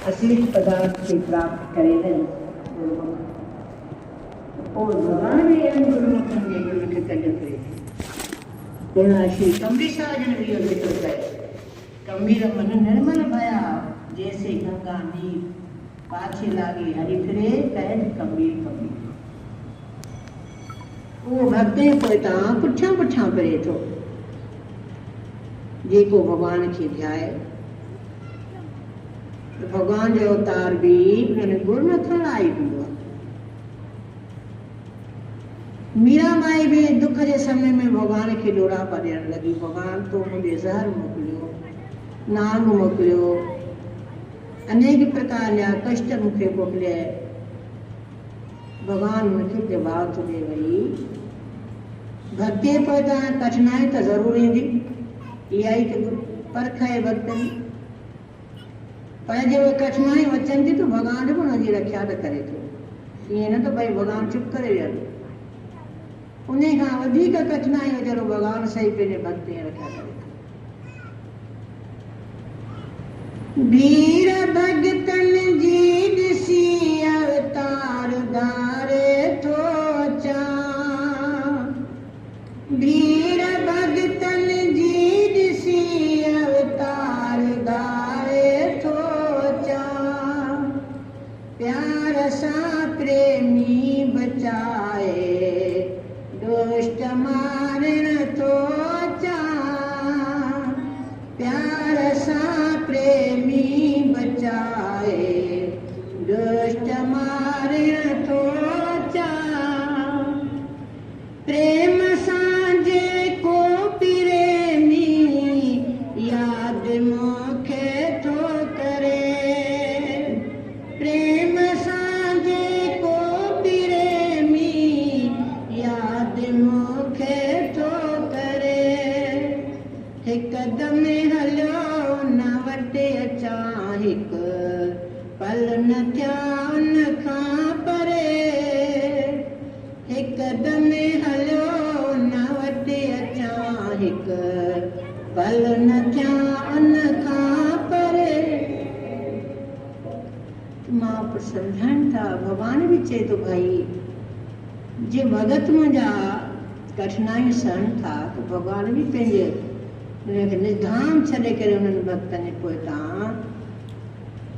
असली पदार्थ से प्राप्त करें और भगवान भी गुरुमुखन के गुरुमुख कल करे तेना श्री कम्बी साजन भी जिक्र करे कम्बीर मन निर्मल भया जैसे गंगा नीर पाछे लागे हरि फिरे कह कम्बीर कम्बीर वो भक्ते पोता पुठा पुठा करे तो जेको भगवान के ध्याए तो भगवान जो अवतार भी उन्होंने गुरुमुख लाई हूंदो मीरा माई भी दुख के समय में भगवान के डोरा पर ॾियण लगी भगवान तो मुझे जहर मोकिलियो नांग मोकिलियो अनेक प्रकार जा कष्ट मूंखे मोकिलिया भगवान मूंखे जवाब थो ॾे वई भक्ति पोइ कठिनाई तो ज़रूर ईंदी इहा ई परख आहे भक्तनि पर जो कठिनाई अचनि थी तो भगवान भी उनकी रक्षा तो करे थो ईअं न तो भाई भगवान चुप करे वियो उन खां वधीक कठिनाई वीचारो भगवान सही पंहिंजे भक्त जी रक्षा करे वीर भगतन जी ॾिसी अवतार धारे थो अचां वीर भगतन जी ॾिसी अवतार धारे थो अचां प्यार सां प्रेमी बचाए दुष्ट मारण थो अचां प्यार सां प्रेमी बचाए दुष्ट मारण थो अचां प्रेम सां जेको प्रेमी याद मूंखे थो करे प्रेम सां जेको प्रेमी याद मूंखे थो करे हिकदम हलियो न वटि अचां हिकु पल न थिया उन खां परे हिकदम हलियो न वटि अचां हिकु पल न थिया उन खां परे मां पर सम्झाइनि था भगवान भी चए थो भाई जे भगत मुंहिंजा कठिनाइयूं सहन था तो भगवान भी पंहिंजे उनखे निधान छॾे करे उन्हनि भक्तनि जे पोइतां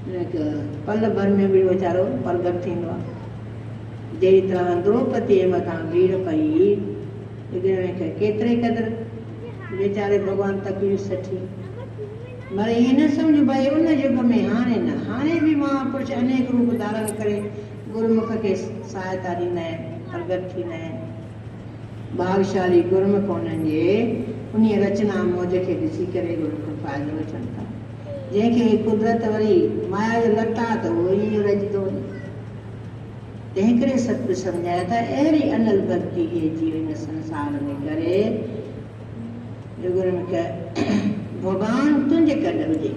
उनखे पल भर में बि वीचारो प्रगट थींदो आहे जहिड़ी तरह द्रौपदी जे मथां भीड़ पई उनखे केतिरे क़दुरु वीचारे भॻवान तकलीफ़ सठी पर ईअं न सम्झ भाई उन युग में हाणे न हाणे बि महापुरुष अनेक रूप धारण करे गुरुमुख खे सहायता ॾींदा आहिनि प्रगट थींदा आहिनि भागशाली गुरुमुख उन्हनि जे उन रचना मौज खे ॾिसी करे गुरुमुख फ़ाइदो वठनि था जंहिंखे कुदरत वरी माया जो लटा त उहो ई रचंदो वञे तंहिं करे सतगुरु सम्झाया था अहिड़ी अनल भक्ति खे जीवन संसार में करे गुरुमुख भगवान तुंहिंजे कॾ हुजे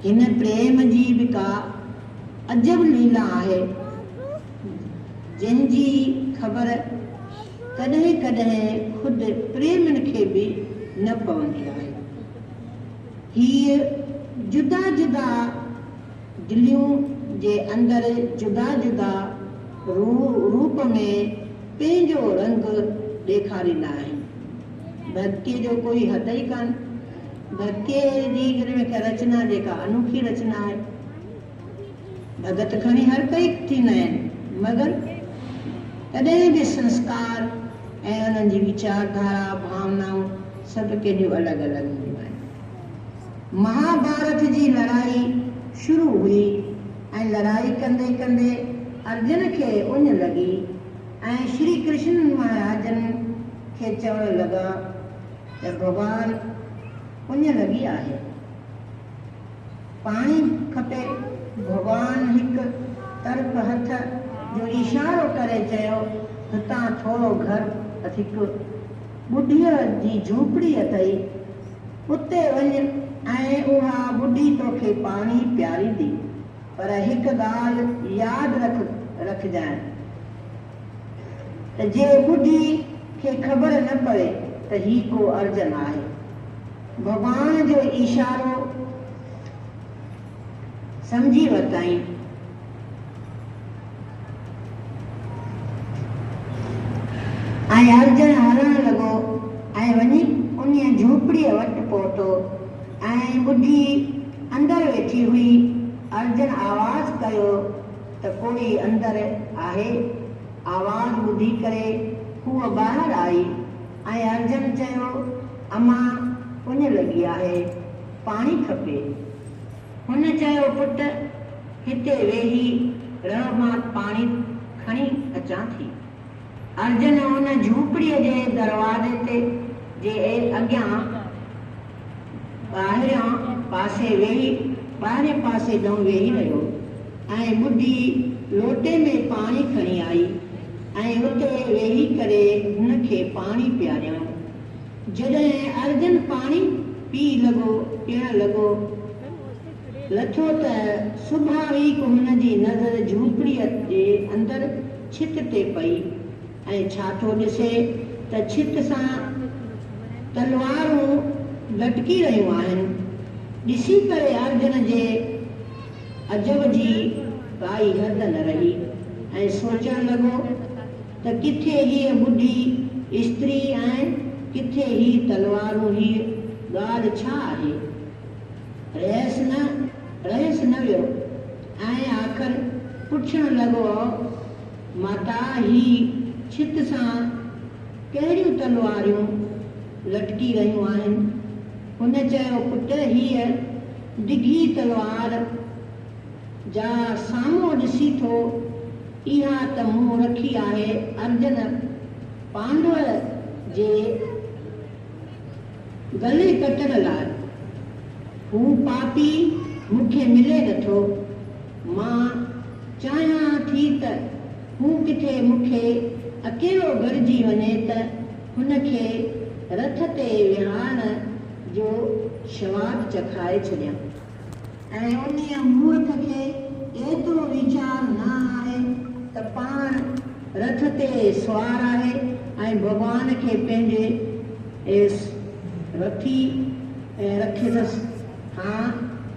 हिन प्रेम जी बि का अजब लीला आहे जंहिंजी ख़बर कॾहिं कॾहिं ख़ुदि प्रेमनि खे बि न पवंदी आहे हीअ जुदा जुदा दिलियूं जे अंदरि जुदा जुदा रूप में पंहिंजो रंग ॾेखारींदा आहिनि भक्तीअ जो कोई हद ई कान भक्तीअ जी रचना जेका अनोखी रचना आहे भगत खणी हर कई थींदा आहिनि मगर तॾहिं बि संस्कार ऐं उन्हनि जी वीचारधारा भावनाऊं सभु कंहिंजूं अलॻि अलॻि हूंदियूं आहिनि महाभारत जी लड़ाई शुरू हुई ऐं लड़ाई कंदे कंदे अर्जुन खे उञ लॻी ऐं श्री कृष्ण महाराजन खे चवणु लॻा त भॻवान उञ लॻी आहे पाणी खपे भॻवान हिकु तरफ़ हथ जो इशारो करे चयो हितां थोरो घर हिकु ॿुढीअ जी झूपड़ी अथई उते वञ ऐं उहा ॿुढी तोखे पाणी पियारींदी पर हिकु ॻाल्हि यादि रखजांइ त जे ॿुढी खे ख़बर न पवे त ही को अर्जन आहे। भगवान जो इशारो समझी वरितई। अर्जन हलण लॻो ऐं वञी उन झूपड़ीअ वटि पहुतो ऐं ॿुढी अंदरि वेठी हुई। अर्जन आवाज़ कयो त कोई अंदरि आहे। आवाज़ ॿुधी करे हूअ ॿाहिरि आई ऐं अर्जन चयो, अम्मा उन लॻी आहे, पाणी खपे। हुन चयो, पुट हिते वेही रह, मां पाणी खणी अचां थी। अर्जन उन झूपड़ीअ जे दरवाज़े ते जे अॻियां ॿाहिरियां पासे ॾांहुं वेही रहियो ऐं ॿुढी लोटे में पाणी खणी आई ऐं उते वेही करे हुनखे पाणी पीआरियऊं। जॾहिं अर्जन पाणी पीअण लॻो लथो त सुभावीक हुनजी नज़र झूपड़ीअ जे अंदरि छित ते पई ऐं छा थो ॾिसे त छित सां तलवारूं लटकी रहियूं आहिनि। ॾिसी करे अर्जन जे अजब जी काई हद न रही ऐं सोचण लॻो त किथे हीअ ॿुढी स्त्री ऐं किथे ही तलवारूं, ही ॻाल्हि छा आहे? रहस न वियो ऐं आख़िर पुछण लॻो, माता ही छित सां कहिड़ियूं तलवारियूं लटकी रहियूं आहिनि? हुन चयो, पुट हीअ डिघी तलवार जा साम्हूं ॾिसी थो, इहा त मूं रखी आहे अर्जन पांडव जे गले कटण लाइ। हू पापी मूंखे मिले नथो। मां चाहियां थी त हू किथे मूंखे अकेलो गॾिजी वञे त हुनखे रथ ते विहारण जो स्वाद चखाए छॾियां। ऐं उन मूर्ख खे एतिरो वीचार न आहे त पाण रथ ते सवार आहे ऐं भॻवान खे पंहिंजे रथी रखे अथसि,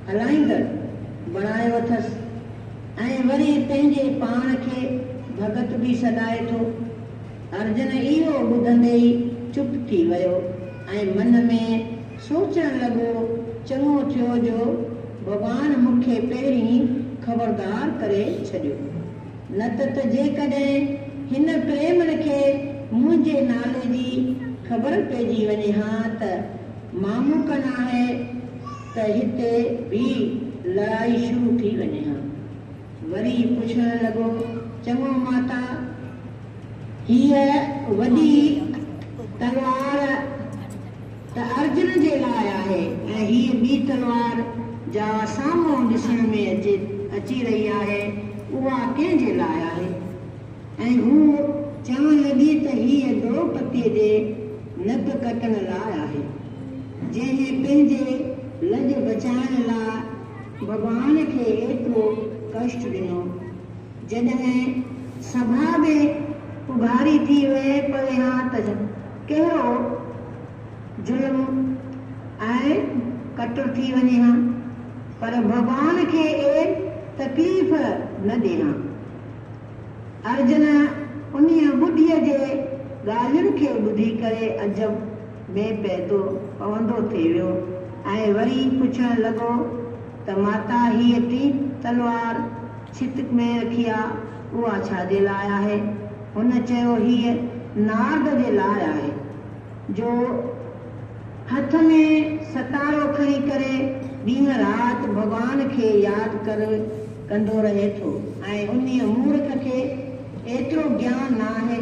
हलाईंदड़ बणायो अथसि ऐं वरी पंहिंजे पाण खे भगत बि सॾाए थो। अर्जन इहो ॿुधंदे ई चुप थी वियो ऐं मन में सोचण लॻो, चङो थियो जो भॻवान मूंखे पहिरीं ख़बरदार करे छॾियो, न त जेकॾहिं हिन प्रेमन खे मुंहिंजे नाले जी ख़बर पइजी वञे हा त मामूकन आहे त हिते बि लड़ाई शुरू थी वञे हा। वरी पुछण लॻो, चङो माता, हीअ वॾी तलवार त अर्जुन जे लाइ आहे ऐं हीअ ॿी तलवार जा साम्हूं ॾिसण में अची रही आहे, उहा कंहिंजे लाइ आहे? ऐं हू चवण लॻी त हीअ द्रौपदीअ जे नक कटण लाइ आहे, जंहिं पंहिंजे लज बचाइण लाइ भॻवान खे एतिरो कष्ट ॾिनो। जॾहिं सभा में उघारी थी वए पर हा त कहिड़ो जुल्म ऐं कटु थी वञे हा, पर भॻवान खे तकलीफ़ न ॾे हा। अर्जुन उन ॿुढीअ जे ॻाल्हियुनि खे ॿुधी करे अजब में पवंदो थी वियो ऐं वरी पुछण लॻो त माता, हीअ टी तलवार छित में रखी आहे, उहा छाजे लाइ आहे? हुन चयो, हीअ नारद जे लाइ आहे, जो हथ में सतारो खणी करे ॾींहं राति भॻवान खे यादि कंदो रहे थो ऐं उन मूर्ख खे एतिरो ज्ञान न आहे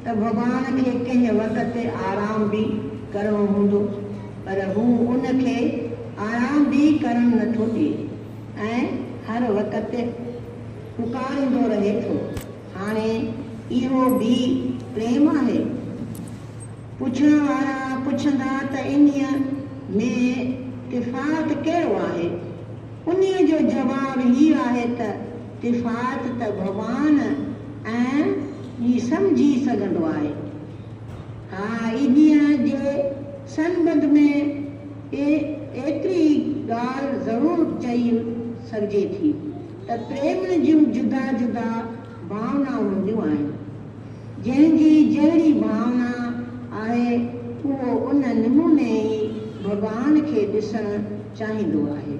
त भॻवान खे कंहिं वक़्त आराम बि करणो हूंदो, पर हू उनखे आराम बि करणु नथो ॾिए ऐं हर वक़्त पुकारींदो रहे थो। हाणे इहो बि प्रेम आहे? पुछण वारा पुछंदा त इन्हीअ में तिफ़ात कहिड़ो आहे? उन जो जवाबु ही आहे त तिफ़ात त भॻवान ऐं ही सम्झी सघंदो आहे। हाँ इन्हीअ जे संबंध में एतिरी ॻाल्हि ज़रूरु चई सघिजे थी त प्रेम जूं जुदा जुदा भावना हूंदियूं आहिनि। जंहिंजी जहिड़ी भावना आहे उहो उन नमूने ई भॻवान खे ॾिसणु चाहींदो आहे।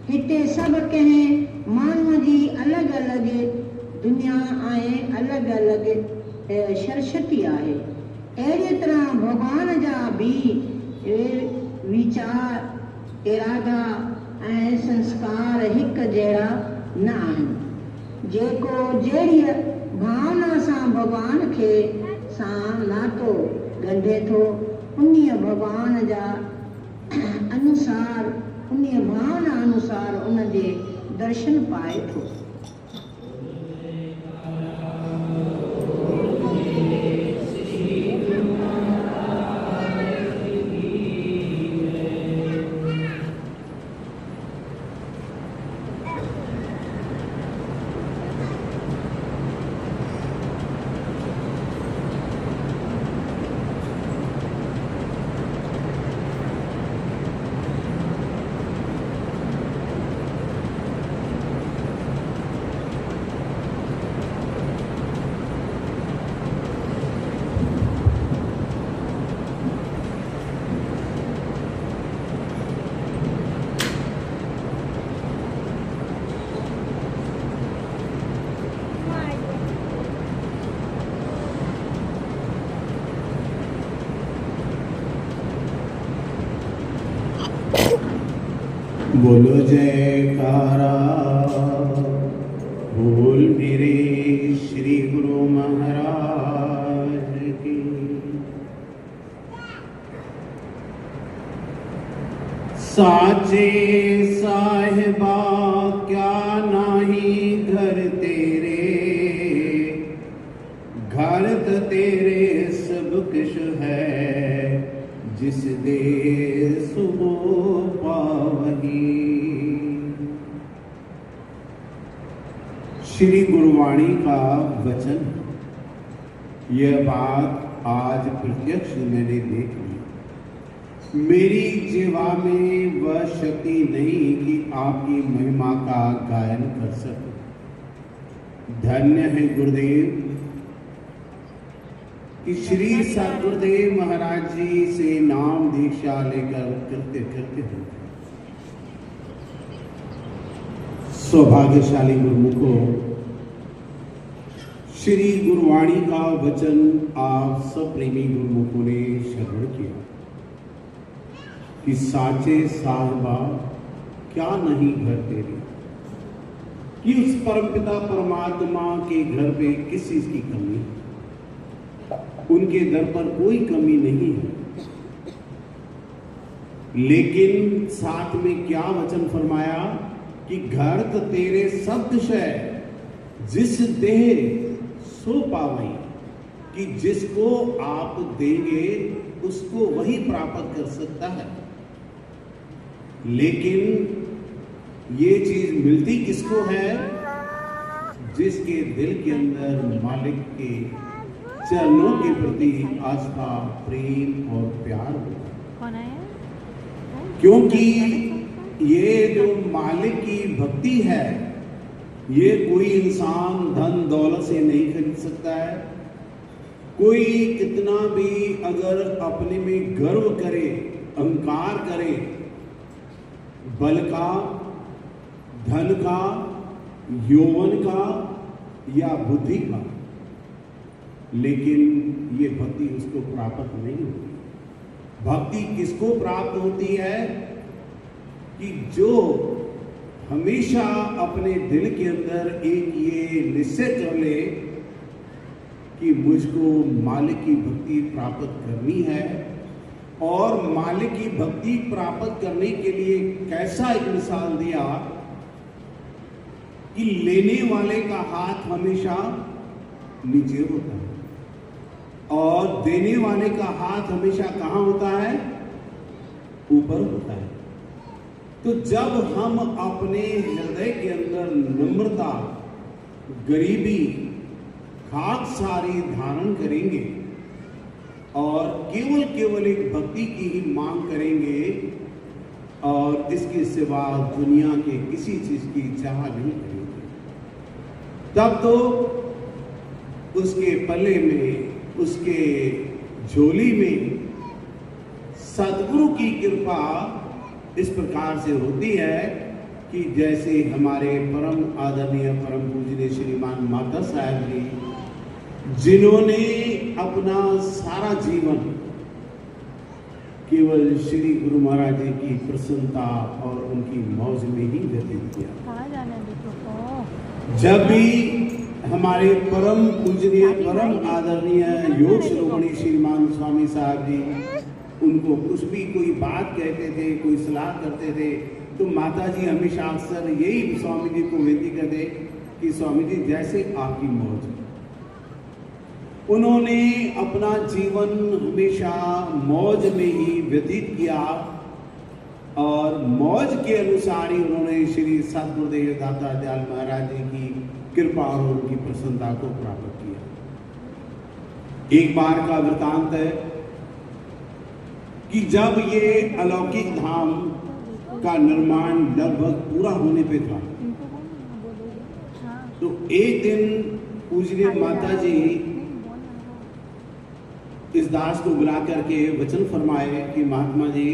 हिते सभु कंहिं माण्हूअ जी अलॻि अलॻि दुनिया ऐं अलॻि अलॻि शर्षती आहे। अहिड़े तरह भॻवान जा बि वीचार इरादा ऐं संस्कार हिकु जहिड़ा न आहिनि। जेको जहिड़ी भावना सां भॻवान खे सां नातो ॻंढे थो उन्हीअ भॻवान जा अनुसार उन्हीअ भावना अनुसार उन जे दर्शन पाए थो। बोलो जयकारा बोल मेरे श्री गुरु महाराज की। साचे साहिबा क्या नाही घर तेरे, घर तो तेरे सब कुछ है, जिस दे सुबो पावही। श्री गुरुवाणी का वचन, यह बात आज प्रत्यक्ष मैंने देख ली। मेरी जीवा में वह शक्ति नहीं कि आपकी महिमा का गायन कर सकूं। धन्य है गुरुदेव कि श्री सद्गुरुदेव महाराज जी से नाम दीक्षा लेकर करते करते हैं। सौभाग्यशाली गुरुमुखों, श्री गुरुवाणी का वचन आप सब प्रेमी गुरुमुखों ने श्रवण किया कि साचे साहिबा क्या नहीं घर तेरे, कि उस परमपिता परमात्मा के घर पे किस चीज की कमी है। उनके दर पर कोई कमी नहीं है, लेकिन साथ में क्या वचन फरमाया कि घर तो तेरे सब कुछ है, जिस देह सो पावई, कि जिसको आप देंगे उसको वही प्राप्त कर सकता है। लेकिन ये चीज मिलती किसको है? जिसके दिल के अंदर मालिक के चरणों के प्रति आस्था, प्रेम और प्यार होगा। कौन आया? क्योंकि ये जो मालिक की भक्ति है, ये कोई इंसान धन दौलत से नहीं खरीद सकता है। कोई कितना भी अगर अपने में गर्व करे, अहंकार करे, बल का, धन का, यौवन का या बुद्धि का, लेकिन ये भक्ति उसको प्राप्त नहीं होती। भक्ति किसको प्राप्त होती है? कि जो हमेशा अपने दिल के अंदर एक ये निश्चय कर ले कि मुझको मालिक की भक्ति प्राप्त करनी है, और मालिक की भक्ति प्राप्त करने के लिए कैसा एक मिसाल दिया कि लेने वाले का हाथ हमेशा नीचे होता है और देने वाले का हाथ हमेशा कहाँ होता है? ऊपर होता है। तो जब हम अपने हृदय के अंदर नम्रता, गरीबी, खाकसारी धारण करेंगे और केवल केवल एक भक्ति की ही मांग करेंगे और इसके सिवा दुनिया के किसी चीज की चाह नहीं करेंगे, तब तो उसके पल्ले में, उसके झोली में सदगुरु की कृपा इस प्रकार से होती है कि जैसे हमारे परम आदरणीय परम पूजनीय श्रीमान माता साहब जी, जिन्होंने अपना सारा जीवन केवल श्री गुरु महाराज जी की प्रसन्नता और उनकी मौज में ही व्यतीत किया। जब भी हमारे परम पूजनीय परम आदरणीय योग शिरोमणि श्रीमान स्वामी साहब जी उनको कुछ भी कोई बात कहते थे, कोई सलाह करते थे, तो माता जी हमेशा अक्सर यही स्वामी जी को विनती करते कि स्वामी जी जैसे आपकी मौज। उन्होंने अपना जीवन हमेशा मौज में ही व्यतीत किया और मौज के अनुसार ही उन्होंने श्री सतगुरुदेव दाता दयाल महाराज जी की कृपा और उनकी प्रसन्नता को प्राप्त किया। एक बार का वृतांत है कि जब ये अलौकिक धाम का निर्माण लगभग पूरा होने पे था, तो एक दिन पूजनीय माता जी इस दास को बुला करके वचन फरमाए कि महात्मा जी,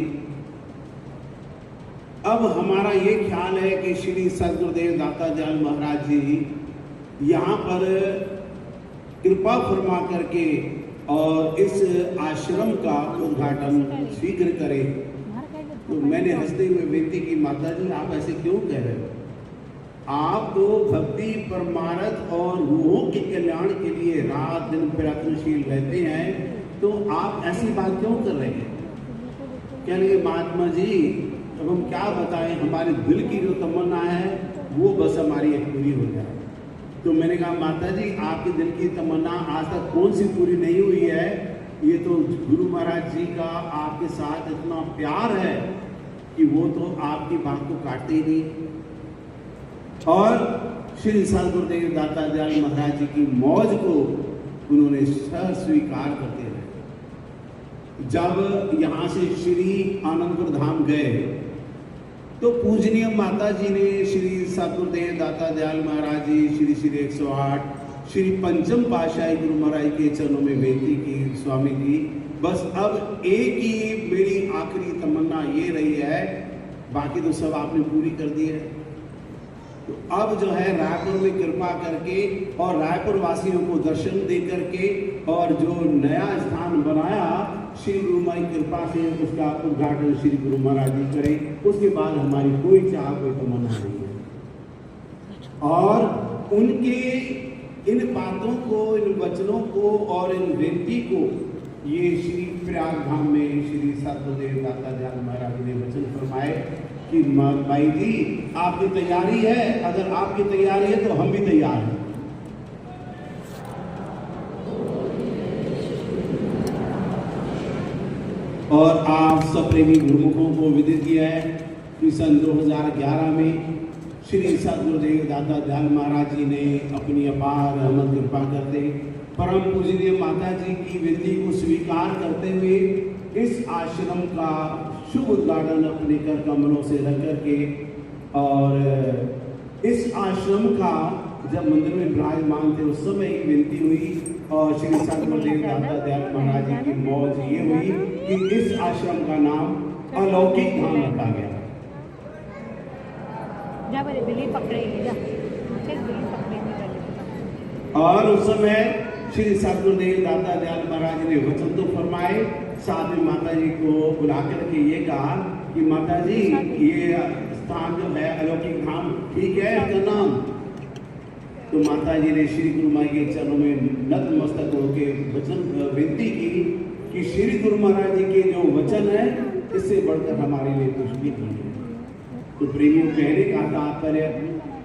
अब हमारा ये ख्याल है कि श्री सतगुरुदेव दाता दयाल महाराज जी यहाँ पर कृपा फरमा करके और इस आश्रम का उद्घाटन शीघ्र करें। तो मैंने हंसते हुए विनती की, माता जी आप ऐसे क्यों कह रहे हो? आप तो भक्ति परमार्थ और रूहों के कल्याण के लिए रात दिन प्रयत्नशील रहते हैं, तो आप ऐसी बात क्यों कर रहे हैं? कह लगे महात्मा जी अब हम क्या बताएं, हमारे दिल की जो तमन्ना है वो बस हमारी एक पूरी हो जाए। तो मैंने कहा माता जी आपके दिल की तमन्ना आज तक कौन सी पूरी नहीं हुई है? ये तो गुरु महाराज जी का आपके साथ इतना प्यार है कि वो तो आपकी बात को काटते ही नहीं। और श्री सतगुरुदेव दाता दयाल महाराज जी की मौज को उन्होंने स्वीकार करते रहे। जब यहाँ से श्री आनंदपुर धाम गए तो पूजनीय माता जी ने श्री सतगुरुदेव दाता दयाल महाराज जी, श्री श्री 108 श्री पंचम पातशाही गुरु महाराज के चरणों में बेनती की, स्वामी जी बस अब एक ही मेरी आखिरी तमन्ना ये रही है, बाकी तो सब आपने पूरी कर दी है। तो अब जो है रायपुर में कृपा करके और रायपुर वासियों को दर्शन दे करके और जो नया स्थान बनाया श्री गुरु महाराज की कृपा से उसका उद्घाटन श्री गुरु महाराज जी करें। उसके बाद हमारी कोई चाह कोई तमन्ना नहीं है। और उनके इन बातों को, इन वचनों को और इन विनती को ये श्री प्रयाग धाम में श्री सतगुरुदेव दाता दयाल महाराज ने वचन फरमाए कि भाई जी आपकी तैयारी है, अगर आपकी तैयारी है तो हम भी तैयार हैं। और आप सब प्रेमी गुरुमुखों को विदित किया है कि सन 2011 में श्री सतगुरुदेव दाता दयाल महाराज जी ने अपनी अपार रहमत कृपा करते परम पूजनीय माता जी की विनती को स्वीकार करते हुए इस आश्रम का शुभ उद्घाटन अपने कर कमलों से रख करके, और इस आश्रम का जब मंदिर में विराजमान थे उस समय ही विनती हुई और श्री सतगुरुदेव दाता दयाल महाराज जी की मौज ये हुई कि इस आश्रम का नाम अलौकिक धाम रखा गया। और उस समय श्री सतगुरुदेव दाता दयाल महाराज ने वचन तो फरमाए, साथ में माता जी को बुला करके ये कहा कि माता जी ये स्थान जो है अलौकिक धाम ठीक है इसका नाम? तो माता जी ने श्री गुरु महाराज के चरणों में नतमस्तक होकर वचन विनती की कि श्री गुरु महाराज जी के जो वचन है इससे बढ़कर हमारे लिए कुछ भी नहीं है। तो प्रेमियों कहने का तात्पर्य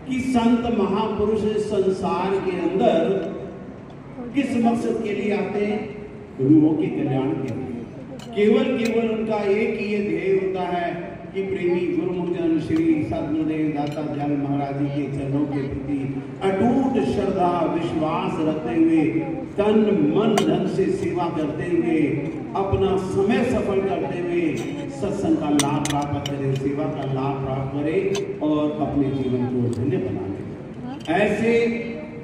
कि संत महापुरुष संसार के अंदर किस मकसद के लिए आते हैं? रूहों के कल्याण के लिए। केवल उनका एक ही ये ध्येय होता है कि प्रेमी गुरुमुखजन श्री सतगुरुदेव दाता दयाल महाराज जी के चरणों के प्रति अटूट श्रद्धा विश्वास रखते हुए तन मन धन से सेवा करते हुए अपना समय सफल करते हुए सत्संग का लाभ प्राप्त करें, सेवा का लाभ प्राप्त करें और अपने जीवन को धन्य बना लें। ऐसे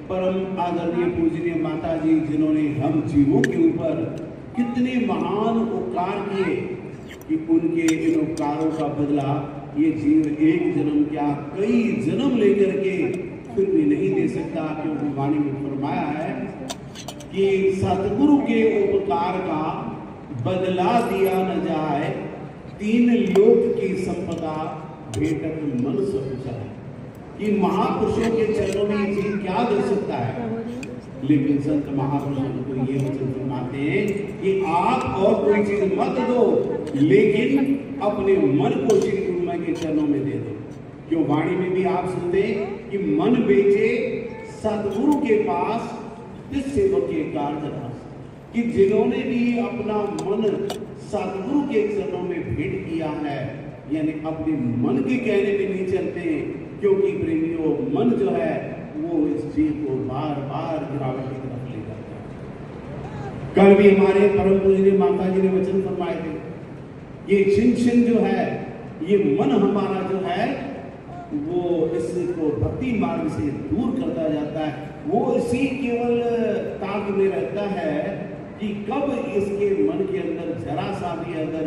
परम आदरणीय पूजनीय माता जी, जिन्होंने हम जीवों के ऊपर कितने महान उपकार किए कि उनके इन उपकारों का बदला ये जीव एक जन्म क्या कई जन्म लेकर के फिर भी नहीं दे सकता, क्योंकि वाणी में फरमाया है कि सतगुरु के उपकार का बदला दिया न जाए, 3 लोक की संपदा भेटत मन सब जाए। कि महापुरुषों के चरणों में ये जीव क्या दे सकता है, लेकिन संत महापुरुषों को ये वचन फरमाते हैं कि आप और कोई चीज मत दो, लेकिन अपने मन को श्री गुरुमय के चरणों में दे दो। क्यों वाणी में भी आप सुनते कि मन बेचे सतगुरु के पास, इस सेवक के कार्य कि जिन्होंने भी अपना मन सतगुरु के चरणों में भेंट किया है, यानी अपने मन के कहने में नहीं चलते, क्योंकि प्रेमियों मन जो है वो इस जीव को बार बार गिरावट की तरफ ले जाता है। कल भी हमारे परम पूजनीय माता जी ने वचन फरमाए थे, ये छिन जो है, ये मन हमारा जो है वो इसको भक्ति मार्ग से दूर करता जाता है। वो इसी केवल ताक में रहता है कि कब इसके मन के अंदर जरा सा भी अगर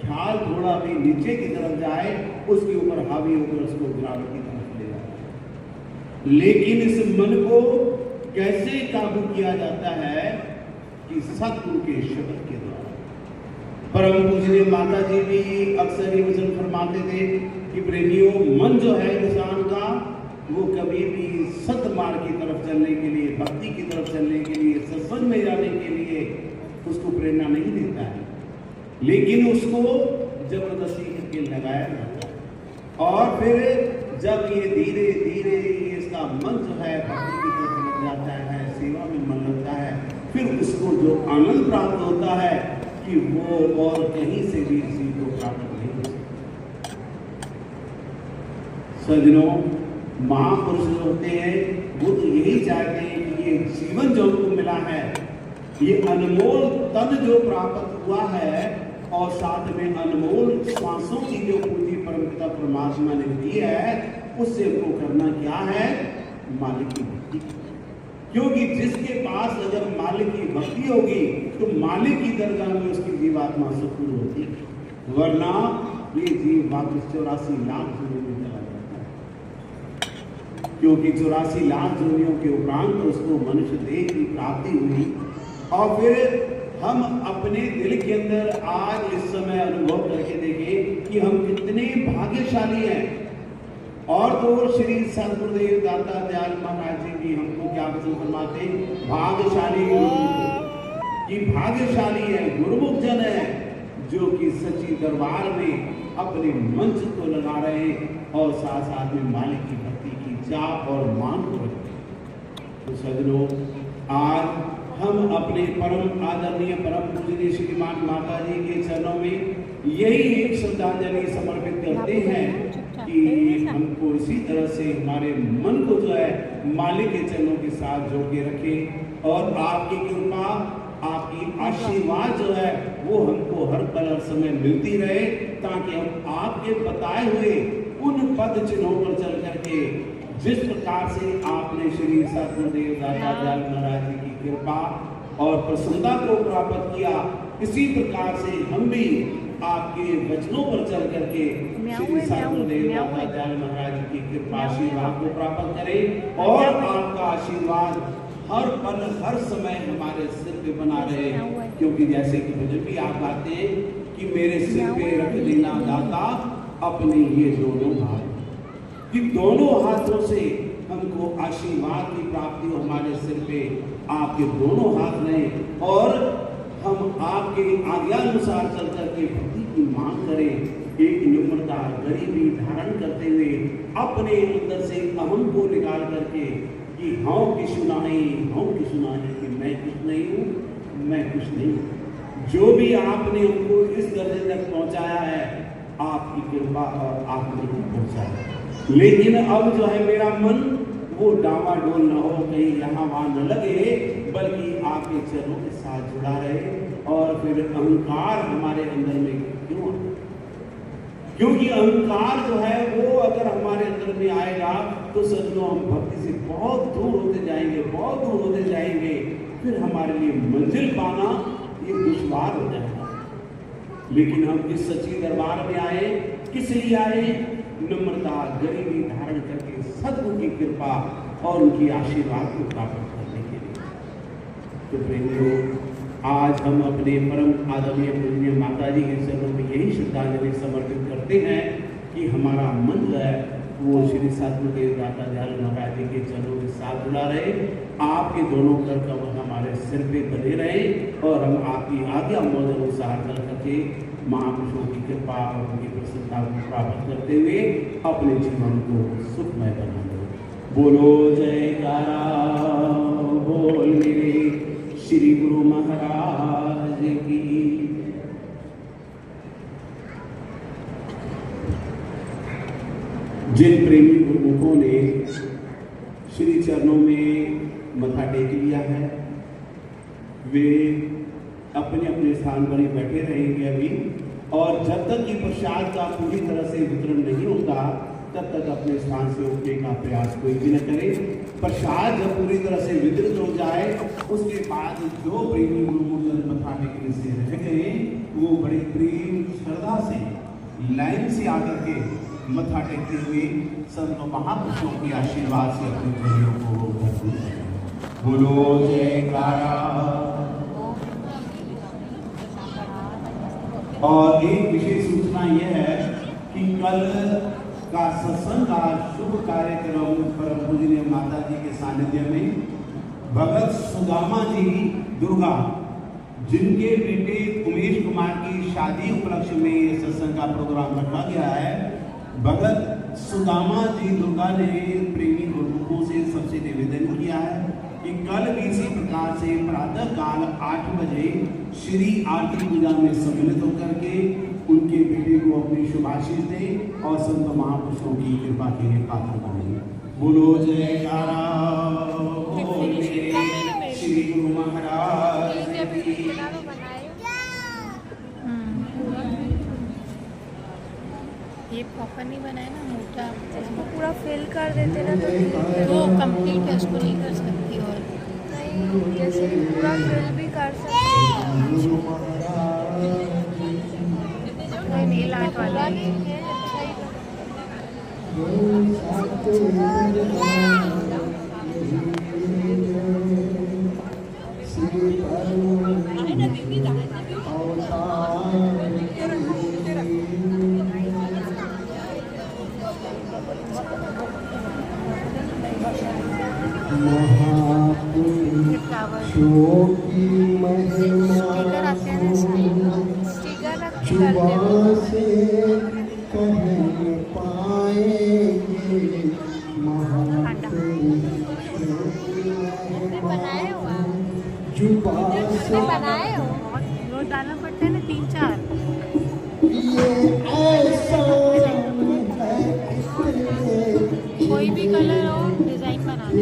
ख्याल थोड़ा भी नीचे की तरफ जाए, उसके ऊपर हावी होकर उसको गिरावट की तरफ ले जाता है। लेकिन इस मन को कैसे काबू किया जाता है कि सतगुरु के शब्द के द्वारा। परम पूजनीय माता जी भी अक्सर ये वचन फरमाते थे कि प्रेमियों, मन जो है इंसान का वो कभी भी सत मार्ग की तरफ चलने के लिए, भक्ति की तरफ चलने के लिए, सत्संग में जाने के लिए उसको प्रेरणा नहीं देता है, लेकिन उसको जबरदस्ती करके लगाया जाता है। और फिर जब ये धीरे धीरे इसका मन जो है भक्ति की तरफ लग जाता है, सेवा में मन लगता है, फिर उसको जो आनंद प्राप्त होता है कि वो और कहीं से भी इसी को प्राप्त नहीं हो सकता। सज्जनों, महापुरुष जो होते हैं वो तो यही चाहते हैं कि ये जीवन जो उनको मिला है, ये अनमोल तन जो प्राप्त हुआ है और साथ में अनमोल श्वासों की जो पूंजी परमपिता परमात्मा ने दी है, उससे उनको करना क्या है, मालिक की भक्ति। क्योंकि जिसके पास अगर मालिक की भक्ति होगी तो मालिक की दरगाह में उसकी जीवात्मा सुखपूर्ण होती, वरना ये जीव वापस 84 लाख जोनियों में चला जाता है। क्योंकि 84 लाख जोनियों के उपरांत उसको मनुष्य देह की प्राप्ति हुई। और फिर हम अपने दिल के अंदर आज इस समय अनुभव करके देखें कि हम कितने भाग्यशाली हैं। और तो श्री सदगुरुदेव दाता दयाल महाराज जी भी हमको क्या वचन फरमाते, भाग्यशाली कि भाग्यशाली है गुरुमुख जन है जो कि सच्ची दरबार में अपने मंच को लगा रहे और साथ साथ में मालिक की भक्ति की चाह और मान को रखते। तो सज्जनों, आज हम अपने परम आदरणीय परम पूजनीय श्रीमान माता जी के चरणों में यही एक श्रद्धांजलि समर्पित करते हैं कि हमको इसी तरह से हमारे मन को जो है मालिक के चरणों के साथ जोड़ के रखें और आपकी कृपा, आपकी आशीर्वाद जो है वो हमको हर पल हर समय मिलती रहे, ताकि हम आपके बताए हुए उन पद चिन्हों पर चल करके जिस प्रकार से आपने श्री सदगुरुदेव दाता दयाल महाराज जी की कृपा और प्रसन्नता को प्राप्त किया, इसी प्रकार से हम भी आपके वचनों पर चल करके श्री सदगुरुदेव दाता दयाल महाराज जी की कृपा आशीर्वाद को प्राप्त करें और आपका आशीर्वाद हर पल हर समय हमारे सिर पे बना रहे। क्योंकि जैसे कि मुझे भी आप आते हैं कि मेरे सिर पे रख देना दाता अपने ये दोनों हाथ, कि दोनों हाथों से हमको आशीर्वाद की प्राप्ति हो, हमारे सिर पे आपके दोनों हाथ रहें और हम आपके आज्ञानुसार चल करके भक्ति की मांग करें। एक निम्रता गरीबी धारण करते हुए अपने अंदर से अहम को निकाल करके कि हाँ कि सुनाई कि मैं कुछ नहीं हूँ, मैं कुछ नहीं हूँ। जो भी आपने उनको इस दर्जे तक पहुँचाया है आपकी कृपा और आपने ही पहुँचाया। लेकिन अब जो है मेरा मन वो डावाडोल न हो, कहीं यहाँ वहाँ न लगे, बल्कि आपके चरणों के साथ जुड़ा रहे। और फिर अहंकार हमारे अंदर में क्यों आए? क्योंकि अहंकार जो है वो अगर हमारे अंदर में आएगा तो सजनों हम भक्ति से बहुत दूर होते जाएंगे, बहुत दूर होते जाएंगे। फिर हमारे लिए मंजिल पाना ये दुश्वार हो जाएगा। लेकिन हम इस सच्ची दरबार में आए, किस लिए आए? नम्रता, गरीबी धारण करके सद्गुरु की कृपा और उनकी आशीर्वाद को प्राप्त करने के लिए। तो प्रेमियों, आज हम अपने परम आदरणीय पूजनीय माता जी के चरणों में यही श्रद्धांजलि समर्पित करते हैं कि हमारा मंत्र है वो श्री सद्गुरुदेव दाता दयाल महाराज जी के चरणों के साथ जुड़ा रहे। आपके दोनों कर कमर हमारे सिर पे बने रहे और हम आपकी आज्ञा मोद अनुसार कर करके महापुरुषों की कृपा और उनकी प्रसन्नता को प्राप्त करते हुए अपने जीवन को सुखमय बना लो। बोलो जयकारा बोल मेरे श्री गुरु महाराज की। जिन प्रेमी गुरुमुखों ने श्री चरणों में मथा टेक लिया है वे अपने अपने स्थान पर ही बैठे रहेंगे अभी, और जब तक कि प्रसाद का पूरी तरह से वितरण नहीं होता तब तक अपने स्थान से उठने का प्रयास कोई भी न करे। प्रसाद जब पूरी तरह से वितरित हो जाए उसके बाद जो प्रेमी गुरुमुख मथा टेकने से रह गए वो बड़े प्रेम श्रद्धा से लाइन से आकर के मथा टेकते हुए संतों महापुरुषों के आशीर्वाद से अपने प्रेमियों को भरपूर करें। बोलो जयकारा। और एक विशेष सूचना यह है कि कल का सत्संग का शुभ कार्यक्रम परम पूजनीय माता जी के सानिध्य में भगत सुदामा जी दुर्गा, जिनके बेटे उमेश कुमार की शादी उपलक्ष्य में सत्संग का प्रोग्राम रखा गया है। भगत सुदामा जी दुर्गा ने प्रेमी गुरुमुखों से सबसे निवेदन किया है कि कल भी इसी प्रकार से प्रातः काल 8 बजे श्री आरती पूजा में सम्मिलित होकर के उनके बेटे को अपनी शुभाशीष दें और संत महापुरुषों की कृपा के लिए पात्र बने। बोलो जयकारा श्री गुरु महाराज की। ये प्रॉपर नहीं बनाया ना, मोटा इसको पूरा फिल कर देते ना तो वो कंप्लीट है, उसको नहीं कर सकती। और नहीं जैसे पूरा फिल भी कर सकती है, नेल आर्ट वाला नहीं है। स्टिकर आते हैं ना, स्टिकर से कहने पाएंगे बनाए हो बनाए हो, रोज डालना पड़ता है ना 3-4। कोई भी कलर हो डिजाइन बना दे।